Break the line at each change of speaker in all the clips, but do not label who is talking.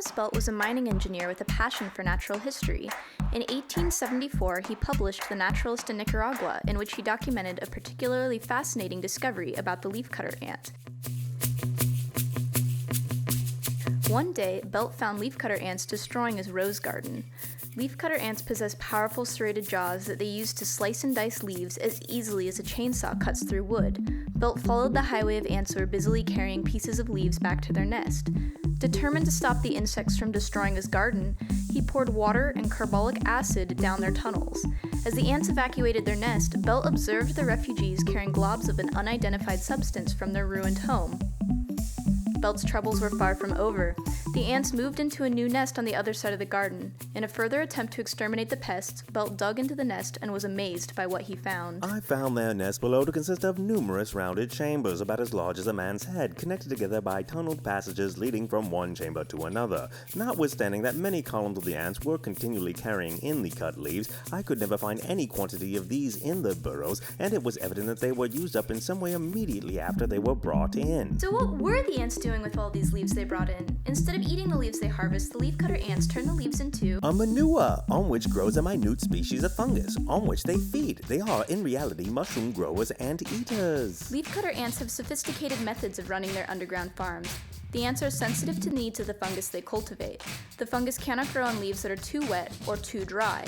Ants Belt was a mining engineer with a passion for natural history. In 1874, he published The Naturalist in Nicaragua, in which he documented a particularly fascinating discovery about the leafcutter ant. One day, Belt found leafcutter ants destroying his rose garden. Leafcutter ants possess powerful serrated jaws that they use to slice and dice leaves as easily as a chainsaw cuts through wood. Belt followed the highway of ants who were busily carrying pieces of leaves back to their nest. Determined to stop the insects from destroying his garden, he poured water and carbolic acid down their tunnels. As the ants evacuated their nest, Belt observed the refugees carrying globs of an unidentified substance from their ruined home. Belt's troubles were far from over. The ants moved into a new nest on the other side of the garden. In a further attempt to exterminate the pests, Belt dug into the nest and was amazed by what he found.
I found their nest below to consist of numerous rounded chambers about as large as a man's head, connected together by tunneled passages leading from one chamber to another. Notwithstanding that many columns of the ants were continually carrying in the cut leaves, I could never find any quantity of these in the burrows, and it was evident that they were used up in some way immediately after they were brought in.
So what were the ants doing with all these leaves they brought in? Instead of eating the leaves they harvest, the leafcutter ants turn the leaves into
a manure, on which grows a minute species of fungus, on which they feed. They are, in reality, mushroom growers and eaters.
Leafcutter ants have sophisticated methods of running their underground farms. The ants are sensitive to the needs of the fungus they cultivate. The fungus cannot grow on leaves that are too wet or too dry.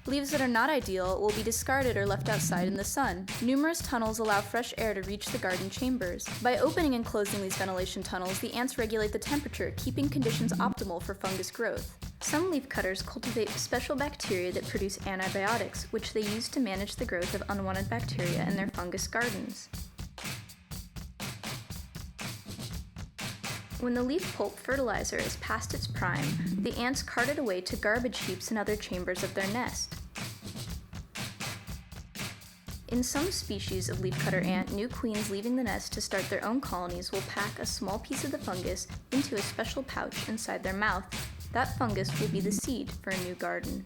Leaves that are not ideal will be discarded or left outside in the sun. Numerous tunnels allow fresh air to reach the garden chambers. By opening and closing these ventilation tunnels, the ants regulate the temperature, keeping conditions optimal for fungus growth. Some leafcutters cultivate special bacteria that produce antibiotics, which they use to manage the growth of unwanted bacteria in their fungus gardens. When the leaf pulp fertilizer is past its prime, the ants cart it away to garbage heaps and other chambers of their nest. In some species of leafcutter ant, new queens leaving the nest to start their own colonies will pack a small piece of the fungus into a special pouch inside their mouth. That fungus will be the seed for a new garden.